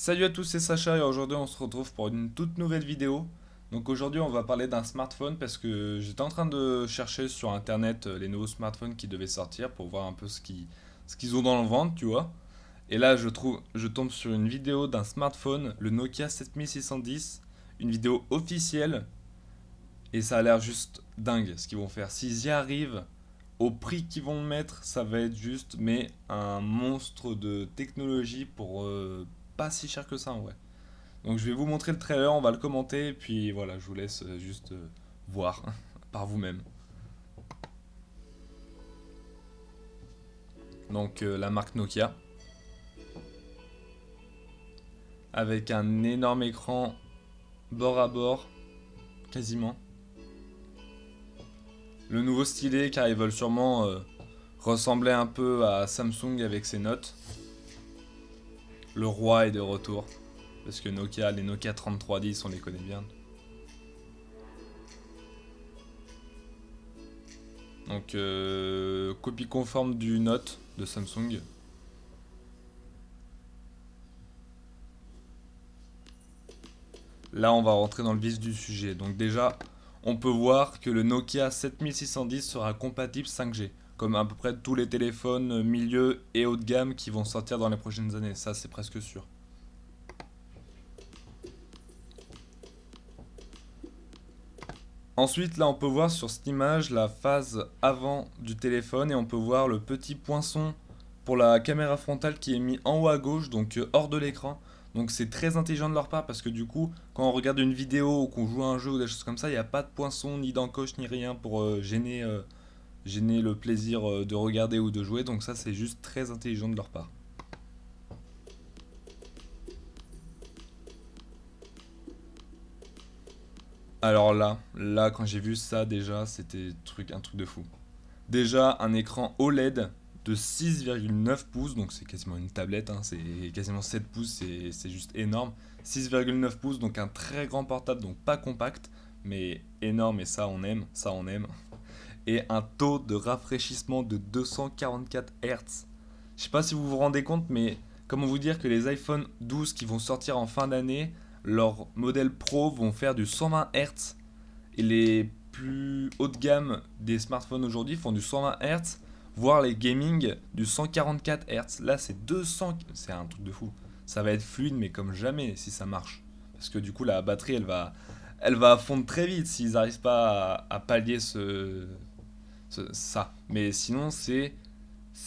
Salut à tous, c'est Sacha et aujourd'hui on se retrouve pour une toute nouvelle vidéo. Donc aujourd'hui on va parler d'un smartphone parce que j'étais en train de chercher sur internet les nouveaux smartphones qui devaient sortir pour voir un peu ce qu'ils ont dans le ventre, tu vois. Et là je tombe sur une vidéo d'un smartphone, le Nokia 7610, une vidéo officielle et ça a l'air juste dingue ce qu'ils vont faire. S'ils y arrivent, au prix qu'ils vont le mettre, ça va être juste mais un monstre de technologie pour pas si cher que ça en vrai. Donc je vais vous montrer le trailer, on va le commenter, et puis voilà, je vous laisse juste voir par vous-même. Donc la marque Nokia, avec un énorme écran bord à bord, quasiment. Le nouveau stylet, car ils veulent sûrement ressembler un peu à Samsung avec ses notes. Le roi est de retour, parce que Nokia, les Nokia 3310, on les connaît bien. Donc copie conforme du Note de Samsung. Là, on va rentrer dans le vif du sujet. Donc déjà, on peut voir que le Nokia 7610 sera compatible 5G, comme à peu près tous les téléphones milieu et haut de gamme qui vont sortir dans les prochaines années. Ça, c'est presque sûr. Ensuite, là, on peut voir sur cette image la phase avant du téléphone et on peut voir le petit poinçon pour la caméra frontale qui est mis en haut à gauche, donc hors de l'écran. Donc c'est très intelligent de leur part parce que du coup, quand on regarde une vidéo ou qu'on joue à un jeu ou des choses comme ça, il n'y a pas de poinçon ni d'encoche ni rien pour gêner le plaisir de regarder ou de jouer. Donc ça, c'est juste très intelligent de leur part. Alors là, quand j'ai vu ça déjà, c'était un truc de fou. Déjà, un écran OLED de 6,9 pouces, donc c'est quasiment une tablette, hein, c'est quasiment 7 pouces, c'est juste énorme. 6,9 pouces, donc un très grand portable, donc pas compact, mais énorme, et ça on aime, ça on aime. Et un taux de rafraîchissement de 244 Hz. Je sais pas si vous vous rendez compte, mais comment vous dire que les iPhone 12 qui vont sortir en fin d'année, leurs modèles Pro vont faire du 120 Hz et les plus haut de gamme des smartphones aujourd'hui font du 120 Hz, voire les gaming du 144 Hz. Là, c'est 200, c'est un truc de fou. Ça va être fluide, mais comme jamais si ça marche. Parce que du coup, la batterie, elle va fondre très vite s'ils n'arrivent pas à pallier ça. Mais sinon, c'est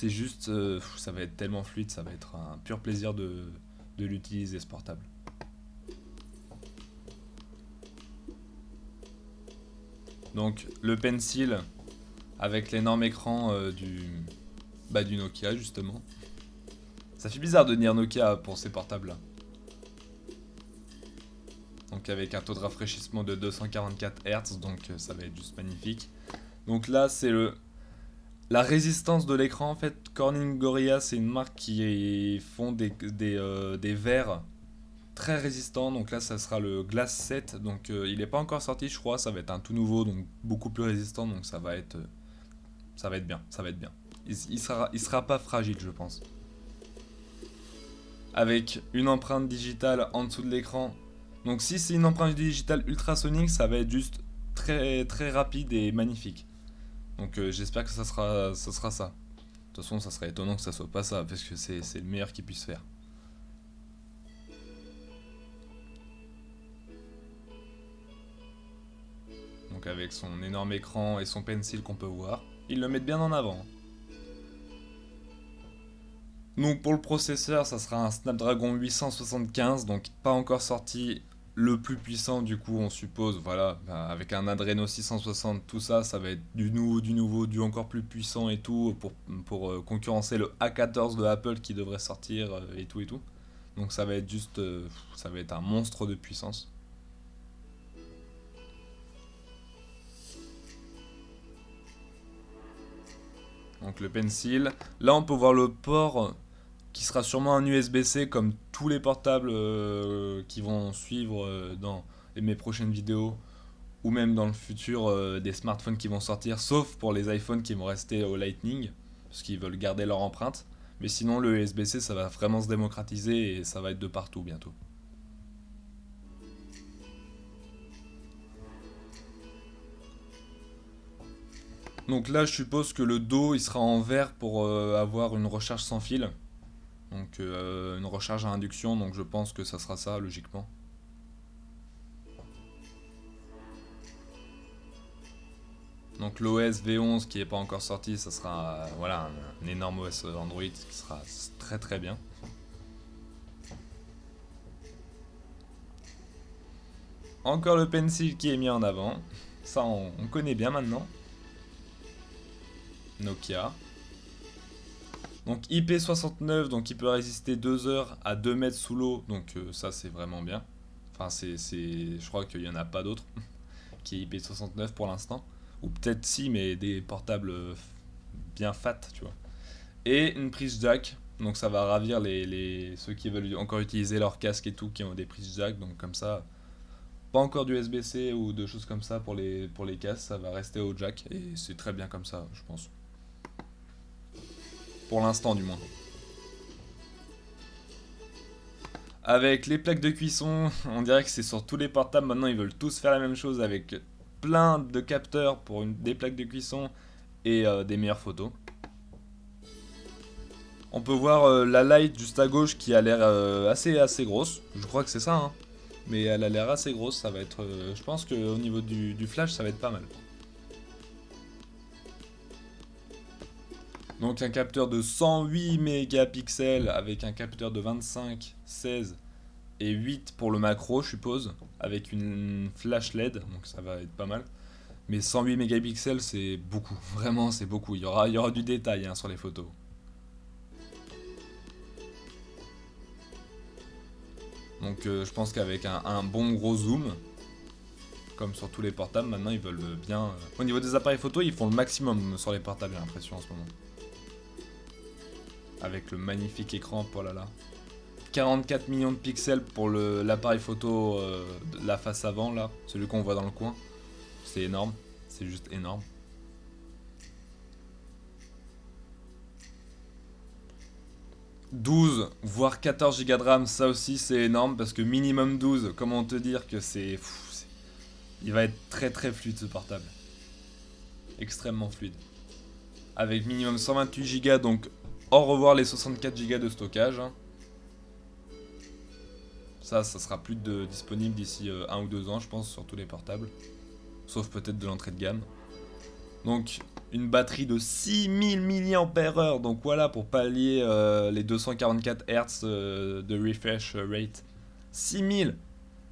juste, ça va être tellement fluide, ça va être un pur plaisir de l'utiliser ce portable. Donc le Pencil avec l'énorme écran du Nokia justement. Ça fait bizarre de dire Nokia pour ces portables là. Donc avec un taux de rafraîchissement de 244 Hz, donc ça va être juste magnifique. Donc là c'est la résistance de l'écran en fait. Corning Gorilla c'est une marque qui font des verres très résistants. Donc là ça sera le Glass 7. Donc il n'est pas encore sorti je crois, ça va être un tout nouveau donc beaucoup plus résistant donc ça va être bien, ça va être bien. Il sera pas fragile, je pense. Avec une empreinte digitale en dessous de l'écran. Donc si c'est une empreinte digitale ultrasonique, ça va être juste très très rapide et magnifique. Donc j'espère que ça sera ça. De toute façon, ça serait étonnant que ça soit pas ça, parce que c'est le meilleur qu'ils puissent faire. Donc avec son énorme écran et son pencil qu'on peut voir, ils le mettent bien en avant. Donc pour le processeur, ça sera un Snapdragon 875, donc pas encore sorti le plus puissant du coup on suppose, voilà, bah, avec un Adreno 660, tout ça, ça va être du nouveau, du encore plus puissant et tout, pour concurrencer le A14 de Apple qui devrait sortir et tout et tout. Donc ça va être juste, ça va être un monstre de puissance. Donc le Pencil, là on peut voir le port qui sera sûrement un USB-C comme tous les portables qui vont suivre dans mes prochaines vidéos ou même dans le futur des smartphones qui vont sortir, sauf pour les iPhones qui vont rester au Lightning, parce qu'ils veulent garder leur empreinte. Mais sinon, le USB-C, ça va vraiment se démocratiser et ça va être de partout bientôt. Donc là, je suppose que le dos, il sera en verre pour avoir une recharge sans fil. Donc une recharge à induction, donc je pense que ça sera ça, logiquement. Donc l'OS V11 qui n'est pas encore sorti, ça sera voilà, un énorme OS Android qui sera très très bien. Encore le Pencil qui est mis en avant. Ça, on connaît bien maintenant. Nokia. Donc IP69, donc il peut résister 2 heures à 2 mètres sous l'eau. Donc ça, c'est vraiment bien. Enfin, je crois qu'il n'y en a pas d'autre qui est IP69 pour l'instant. Ou peut-être si, mais des portables bien fat, tu vois. Et une prise jack. Donc ça va ravir ceux qui veulent encore utiliser leur casque et tout, qui ont des prises jack. Donc comme ça, pas encore du USB-C ou de choses comme ça pour les casques, ça va rester au jack. Et c'est très bien comme ça, je pense. Pour l'instant, du moins. Avec les plaques de cuisson, on dirait que c'est sur tous les portables. Maintenant, ils veulent tous faire la même chose avec plein de capteurs pour des plaques de cuisson et des meilleures photos. On peut voir la light juste à gauche qui a l'air assez grosse. Je crois que c'est ça, hein. Mais elle a l'air assez grosse. Ça va être. Je pense qu'au niveau du flash, ça va être pas mal. Donc un capteur de 108 mégapixels avec un capteur de 25, 16 et 8 pour le macro, je suppose, avec une flash LED, donc ça va être pas mal. Mais 108 mégapixels, c'est beaucoup, vraiment c'est beaucoup. Il y aura du détail hein, sur les photos. Donc je pense qu'avec un bon gros zoom, comme sur tous les portables, maintenant ils veulent bien... Au niveau des appareils photo, ils font le maximum sur les portables, j'ai l'impression en ce moment. Avec le magnifique écran, oh là là. 44 millions de pixels pour l'appareil photo de la face avant, là, celui qu'on voit dans le coin. C'est énorme, c'est juste énorme. « 12 voire 14 Go de RAM, ça aussi c'est énorme parce que minimum 12, comment te dire que il va être très très fluide ce portable. Extrêmement fluide. Avec minimum 128 Go, donc au revoir les 64 Go de stockage. Hein. Ça sera plus disponible d'ici 1 ou 2 ans, je pense, sur tous les portables. Sauf peut-être de l'entrée de gamme. Donc, une batterie de 6000 mAh. Donc voilà, pour pallier les 244 Hz de refresh rate. 6000,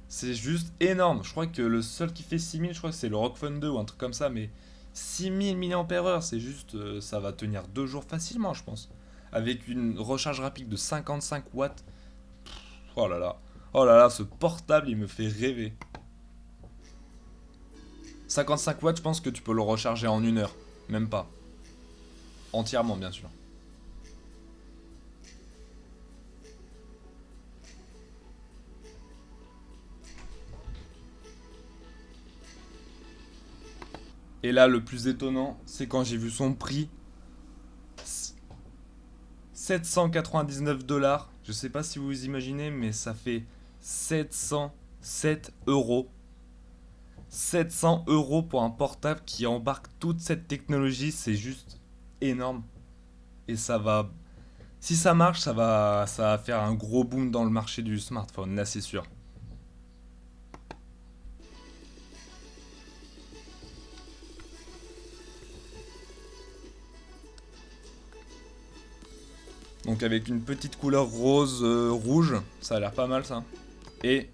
c'est juste énorme. Je crois que le seul qui fait 6000, je crois que c'est le ROG Phone 2 ou un truc comme ça. Mais 6000 mAh, c'est juste... ça va tenir 2 jours facilement, je pense. Avec une recharge rapide de 55 watts. Oh là là. Oh là là, ce portable, il me fait rêver. 55 watts, je pense que tu peux le recharger en 1 heure. Même pas. Entièrement, bien sûr. Et là, le plus étonnant, c'est quand j'ai vu son prix. 799 $. Je sais pas si vous imaginez, mais ça fait 707 euros. 700 euros pour un portable qui embarque toute cette technologie, c'est juste énorme. Et ça va... Si ça marche, ça va faire un gros boom dans le marché du smartphone, là c'est sûr. Donc avec une petite couleur rose rouge, ça a l'air pas mal ça. Et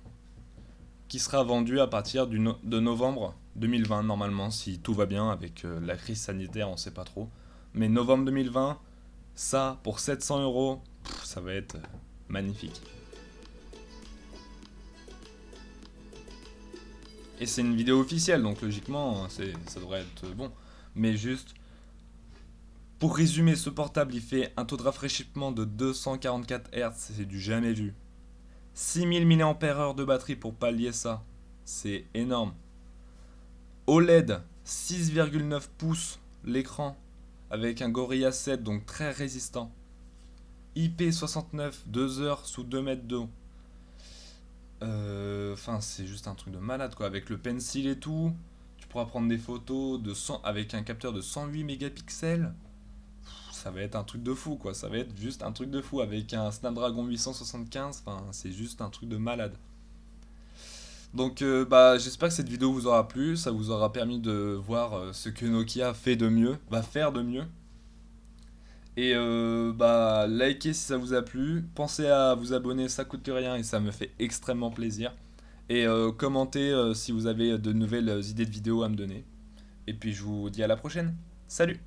qui sera vendu à partir de novembre 2020 normalement, si tout va bien avec la crise sanitaire, on sait pas trop. Mais novembre 2020, ça pour 700 euros, ça va être magnifique. Et c'est une vidéo officielle, donc logiquement, ça devrait être bon. Mais juste, pour résumer, ce portable, il fait un taux de rafraîchissement de 244 Hz, c'est du jamais vu. 6000 mAh de batterie pour pallier ça, c'est énorme. OLED, 6,9 pouces l'écran, avec un Gorilla 7, donc très résistant. IP69, 2 heures sous 2 mètres d'eau. Enfin, c'est juste un truc de malade quoi. Avec le pencil et tout, tu pourras prendre des photos avec un capteur de 108 mégapixels. Ça va être un truc de fou quoi. Ça va être juste un truc de fou. Avec un Snapdragon 875, enfin, c'est juste un truc de malade. Donc, bah, j'espère que cette vidéo vous aura plu. Ça vous aura permis de voir ce que Nokia fait de mieux, va faire de mieux. Et bah, likez si ça vous a plu. Pensez à vous abonner, ça coûte rien et ça me fait extrêmement plaisir. Et commentez si vous avez de nouvelles idées de vidéos à me donner. Et puis je vous dis à la prochaine. Salut!